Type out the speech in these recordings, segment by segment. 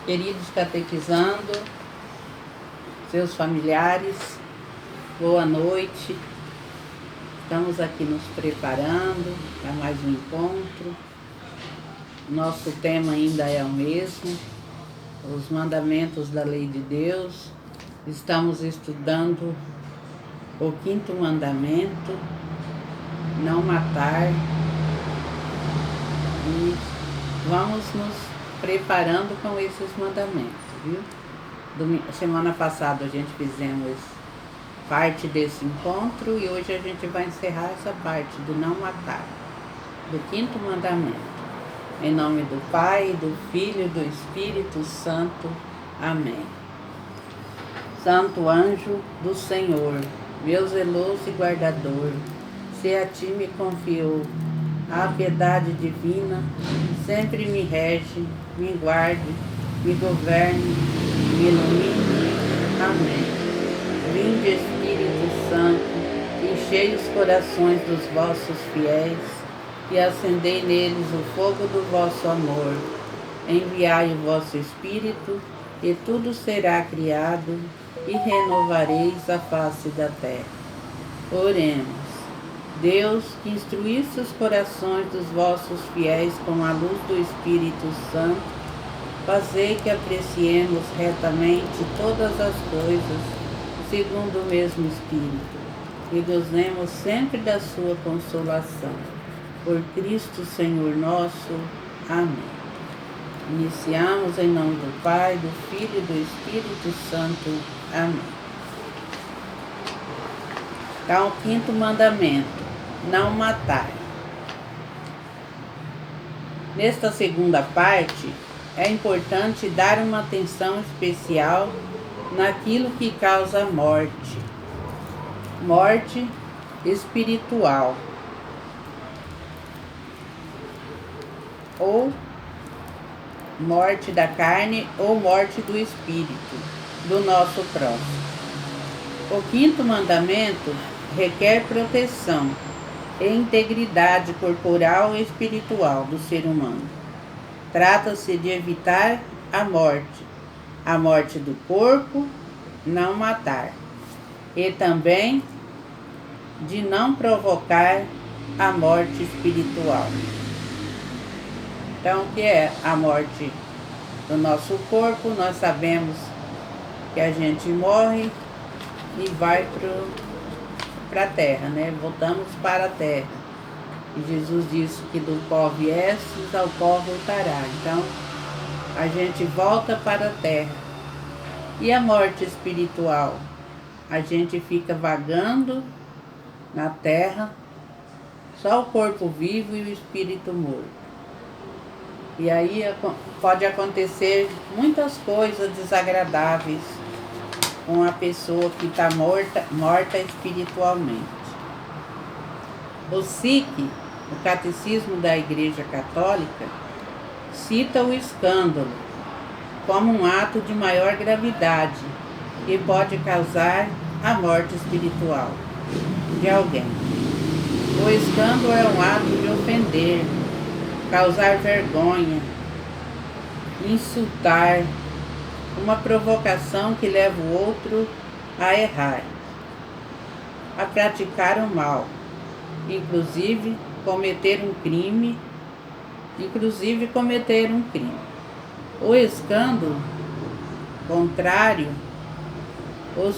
Queridos catequizando, seus familiares, boa noite. Estamos aqui nos preparando para mais um encontro. Nosso tema ainda é o mesmo, os mandamentos da lei de Deus. Estamos estudando o 5º mandamento, não matar. E vamos nos preparando com esses mandamentos, viu? Semana passada a gente fizemos parte desse encontro e hoje a gente vai encerrar essa parte do não matar, do 5º mandamento. Em nome do Pai, do Filho e do Espírito Santo. Amém. Santo anjo do Senhor, meu zeloso e guardador, se a ti me confiou a piedade divina, sempre me rege, me guarde, me governe, me ilumine. Amém. Vinde, Espírito Santo, enchei os corações dos vossos fiéis e acendei neles o fogo do vosso amor. Enviai o vosso Espírito e tudo será criado e renovareis a face da terra. Oremos. Deus, que instruísse os corações dos vossos fiéis com a luz do Espírito Santo, fazei que apreciemos retamente todas as coisas, segundo o mesmo Espírito, e gozemos sempre da sua consolação. Por Cristo Senhor nosso. Amém. Iniciamos em nome do Pai, do Filho e do Espírito Santo. Amém. Então, o 5º mandamento, não matar. Nesta segunda parte, é importante dar uma atenção especial naquilo que causa morte. Morte espiritual. Ou morte da carne ou morte do espírito, do nosso próximo. O 5º mandamento requer proteção e integridade corporal e espiritual do ser humano. Trata-se de evitar a morte do corpo, não matar, e também de não provocar a morte espiritual. Então, o que é a morte do nosso corpo? Nós sabemos que a gente morre e vai para a terra, né? Voltamos para a terra. E Jesus disse que do pó viestes, ao pó voltará. Então, a gente volta para a terra. E a morte espiritual? A gente fica vagando na terra, só o corpo vivo e o espírito morto. E aí pode acontecer muitas coisas desagradáveis com a pessoa que está morta espiritualmente. O SIC, o Catecismo da Igreja Católica, cita o escândalo como um ato de maior gravidade e pode causar a morte espiritual de alguém. O escândalo é um ato de ofender, causar vergonha, insultar, uma provocação que leva o outro a errar, a praticar o mal, inclusive cometer um crime. O escândalo contraria os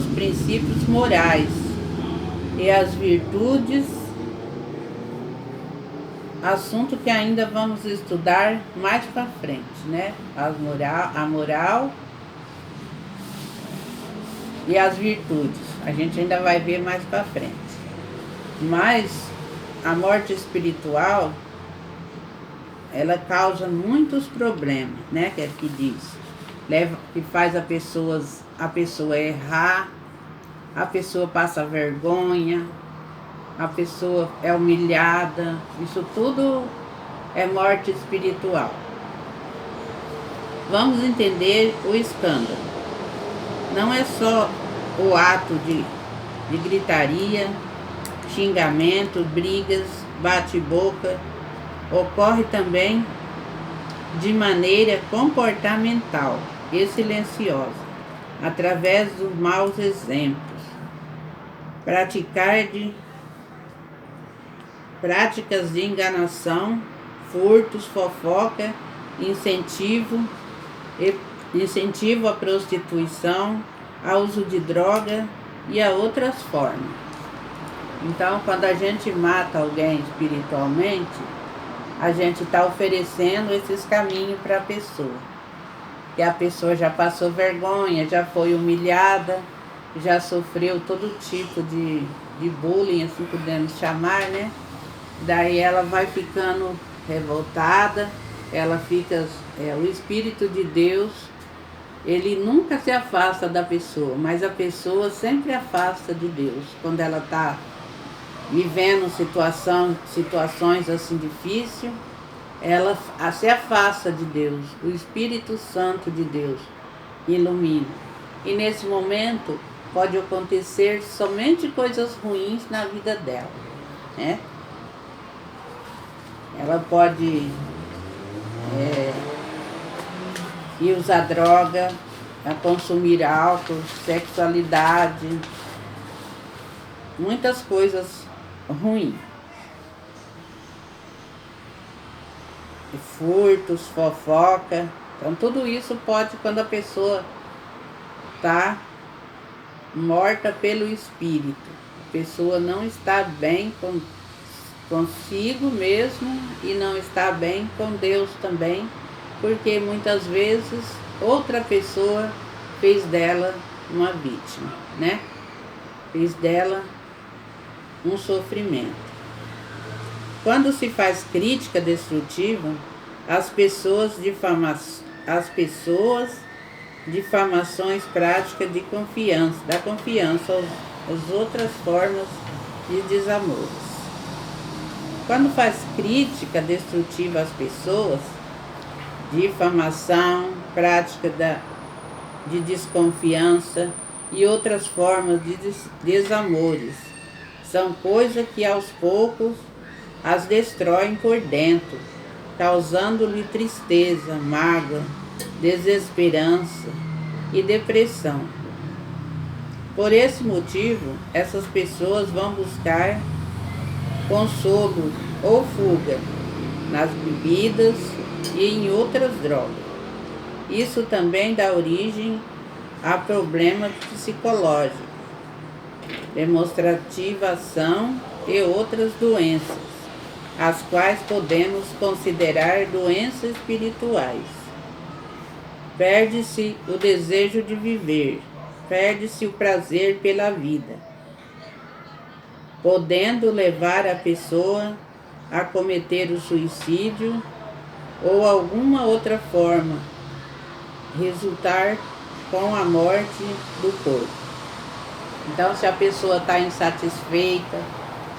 princípios morais e as virtudes, assunto que ainda vamos estudar mais para frente, né? A moral e as virtudes. A gente ainda vai ver mais para frente. Mas a morte espiritual, ela causa muitos problemas, né? Que é que diz. Que faz a pessoa errar, a pessoa passa vergonha, a pessoa é humilhada. Isso tudo é morte espiritual. Vamos entender o escândalo. Não é só o ato de gritaria, xingamento, brigas, bate-boca. Ocorre também de maneira comportamental e silenciosa, através dos maus exemplos, práticas de enganação, furtos, fofoca, incentivo à prostituição, ao uso de droga e a outras formas. Então, quando a gente mata alguém espiritualmente, a gente está oferecendo esses caminhos para a pessoa. E a pessoa já passou vergonha, já foi humilhada, já sofreu todo tipo de bullying, assim podemos chamar, né? Daí ela vai ficando revoltada, ela fica... o Espírito de Deus, ele nunca se afasta da pessoa, mas a pessoa sempre afasta de Deus. Quando ela está vivendo situações assim difíceis, ela se afasta de Deus. O Espírito Santo de Deus ilumina. E nesse momento pode acontecer somente coisas ruins na vida dela, né? Ela pode ir usar droga, a consumir álcool, sexualidade, muitas coisas ruins. Furtos, fofoca. Então tudo isso pode, quando a pessoa está morta pelo Espírito. A pessoa não está bem consigo mesmo e não está bem com Deus também, porque muitas vezes outra pessoa fez dela uma vítima, né? Fez dela um sofrimento. Quando se faz crítica destrutiva, difamações práticas de confiança, dá confiança às outras formas de desamores. Quando faz crítica destrutiva às pessoas, difamação, prática de desconfiança e outras formas de desamores, são coisas que aos poucos as destroem por dentro, causando-lhe tristeza, mágoa, desesperança e depressão. Por esse motivo, essas pessoas vão buscar consolo ou fuga nas bebidas e em outras drogas. Isso também dá origem a problemas psicológicos, demonstrativação e outras doenças, as quais podemos considerar doenças espirituais. Perde-se o desejo de viver, perde-se o prazer pela vida, podendo levar a pessoa a cometer o suicídio ou alguma outra forma, resultar com a morte do corpo. Então, se a pessoa está insatisfeita,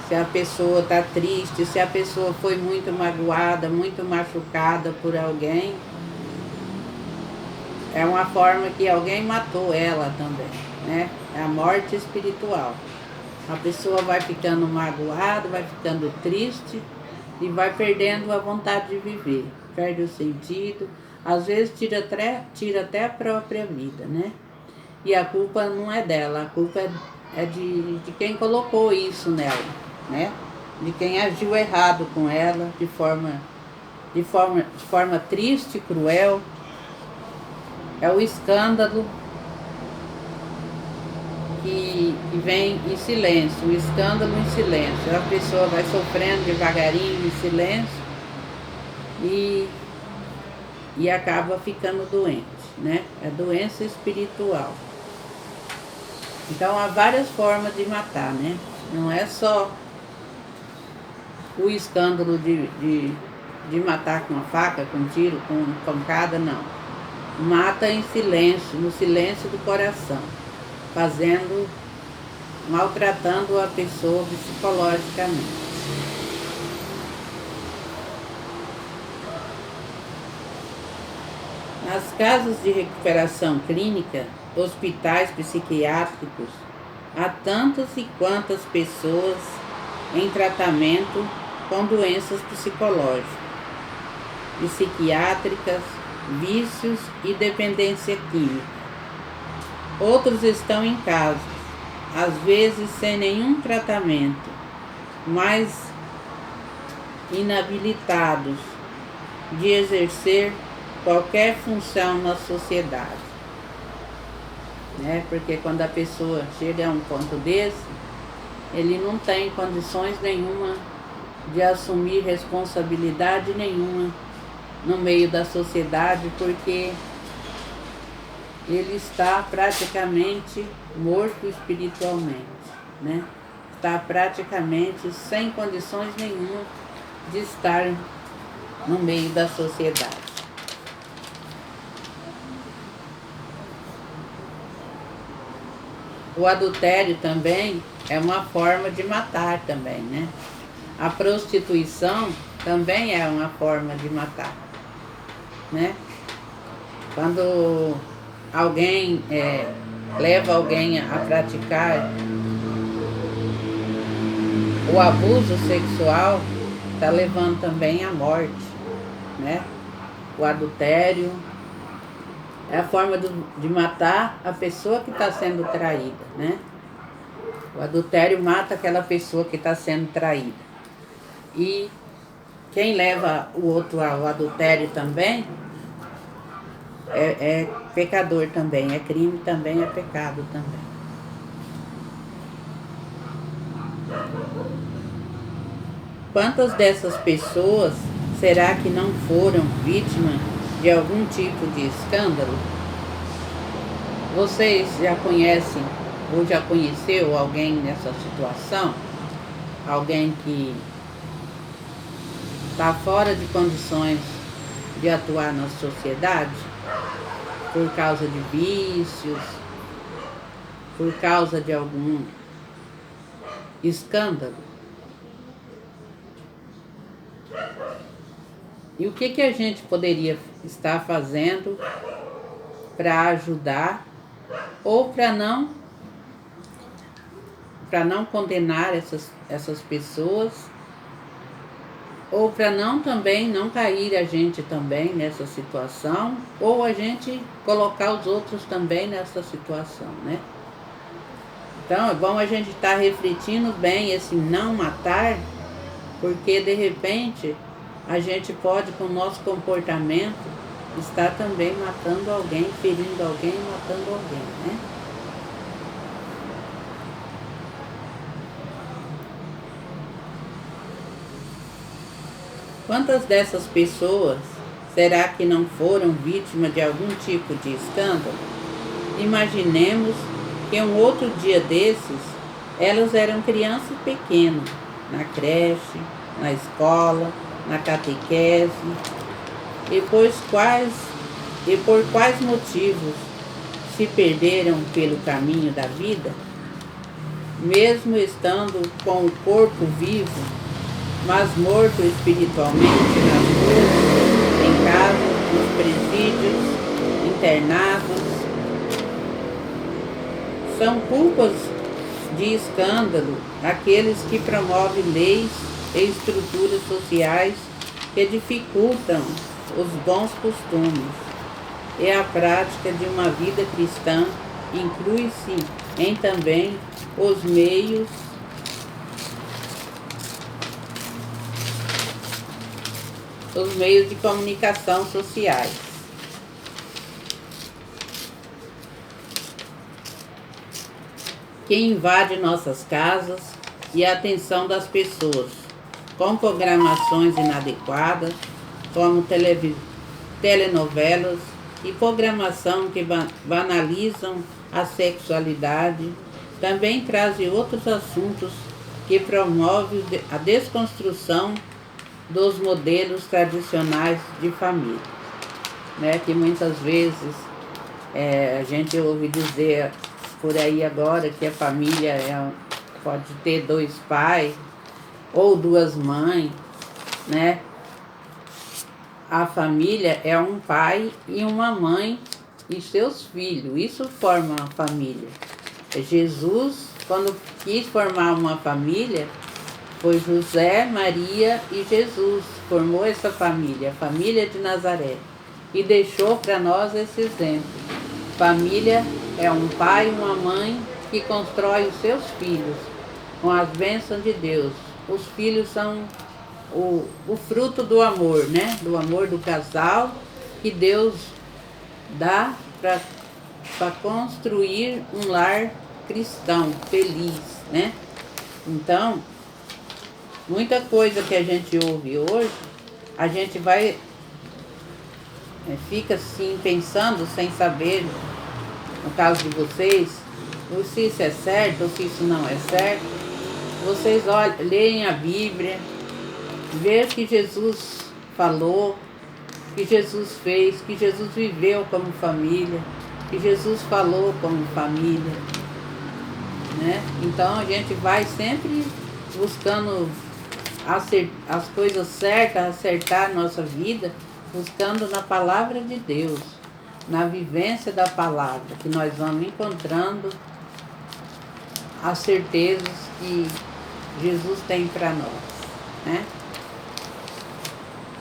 se a pessoa está triste, se a pessoa foi muito magoada, muito machucada por alguém, é uma forma que alguém matou ela também, né? É a morte espiritual. A pessoa vai ficando magoada, vai ficando triste e vai perdendo a vontade de viver, perde o sentido, às vezes tira até a própria vida, né? E a culpa não é dela, a culpa é de quem colocou isso nela, né? De quem agiu errado com ela, de forma triste, cruel. É o escândalo que vem em silêncio, o escândalo em silêncio. A pessoa vai sofrendo devagarinho, em silêncio, e acaba ficando doente, né? É doença espiritual. Então há várias formas de matar, né? Não é só o escândalo de matar com a faca, com tiro, com pancada, não. Mata em silêncio, no silêncio do coração, maltratando a pessoa psicologicamente. Nas casas de recuperação clínica, hospitais psiquiátricos, há tantas e quantas pessoas em tratamento com doenças psicológicas. psiquiátricas, vícios e dependência química. Outros estão em casa, às vezes sem nenhum tratamento, mas inabilitados de exercer qualquer função na sociedade. Porque quando a pessoa chega a um ponto desse, ele não tem condições nenhuma de assumir responsabilidade nenhuma no meio da sociedade, porque ele está praticamente morto espiritualmente, Está praticamente sem condições nenhuma de estar no meio da sociedade. O adultério também é uma forma de matar também, A prostituição também é uma forma de matar, Quando alguém leva alguém a praticar o abuso sexual, está levando também à morte, O adultério é a forma de matar a pessoa que está sendo traída, O adultério mata aquela pessoa que está sendo traída. E quem leva o outro ao adultério também é pecador também, é crime também, é pecado também. Quantas dessas pessoas será que não foram vítimas de algum tipo de escândalo? Vocês já conhecem ou já conheceu alguém nessa situação? Alguém que está fora de condições de atuar na sociedade por causa de vícios, por causa de algum escândalo? E o que a gente poderia estar fazendo para ajudar ou para não condenar essas pessoas, ou para também não cair a gente também nessa situação, ou a gente colocar os outros também nessa situação, Então é bom a gente estar refletindo bem esse não matar, porque de repente a gente pode, com o nosso comportamento, estar também matando alguém, ferindo alguém, matando alguém, Quantas dessas pessoas será que não foram vítimas de algum tipo de escândalo? Imaginemos que um outro dia desses, elas eram crianças pequenas, na creche, na escola, na catequese, e por quais motivos se perderam pelo caminho da vida, mesmo estando com o corpo vivo, mas morto espiritualmente nas ruas, em casa, nos presídios, internados. São culpas de escândalo aqueles que promovem leis e estruturas sociais que dificultam os bons costumes. E a prática de uma vida cristã inclui-se em também os meios de comunicação sociais. Que invade nossas casas e a atenção das pessoas, com programações inadequadas, como telenovelas e programação que banalizam a sexualidade, também trazem outros assuntos que promovem a desconstrução dos modelos tradicionais de família, que muitas vezes a gente ouve dizer por aí agora que a família pode ter 2 pais ou 2 mães, A família é um pai e uma mãe e seus filhos, isso forma uma família. Jesus, quando quis formar uma família, foi José, Maria e Jesus, formou essa família, a família de Nazaré, e deixou para nós esse exemplo. Família é um pai e uma mãe que constrói os seus filhos com as bênçãos de Deus. Os filhos são o fruto do amor, né? Do amor do casal que Deus dá para construir um lar cristão, feliz, né? Então, muita coisa que a gente ouve hoje, a gente fica assim pensando sem saber, no caso de vocês, ou se isso é certo ou se isso não é certo. Vocês leem a Bíblia, vê o que Jesus falou, que Jesus fez, que Jesus viveu como família, que Jesus falou como família, né? Então a gente vai sempre buscando as coisas certas, acertar a nossa vida, buscando na palavra de Deus, na vivência da palavra, que nós vamos encontrando as certezas que Jesus tem para nós, né?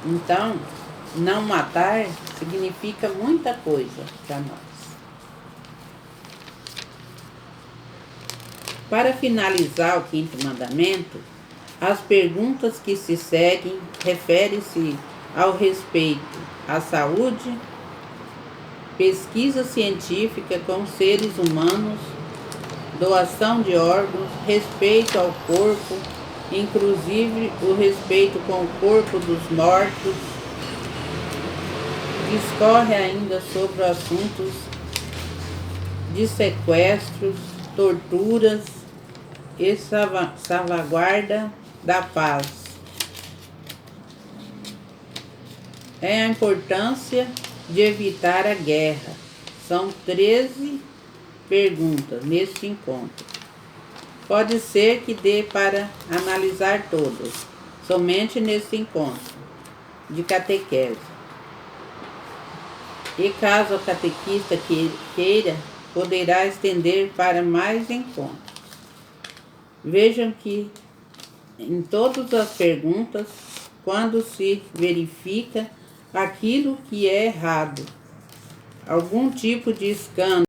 Então, não matar significa muita coisa para nós. Para finalizar o 5º mandamento, as perguntas que se seguem referem-se ao respeito à saúde, pesquisa científica com seres humanos, doação de órgãos, respeito ao corpo, inclusive o respeito com o corpo dos mortos. Discorre ainda sobre assuntos de sequestros, torturas e salvaguarda da paz. É a importância de evitar a guerra. São 13 perguntas neste encontro. Pode ser que dê para analisar todas, somente neste encontro de catequese. E caso o catequista queira, poderá estender para mais encontros. Vejam que em todas as perguntas, quando se verifica aquilo que é errado, algum tipo de escândalo,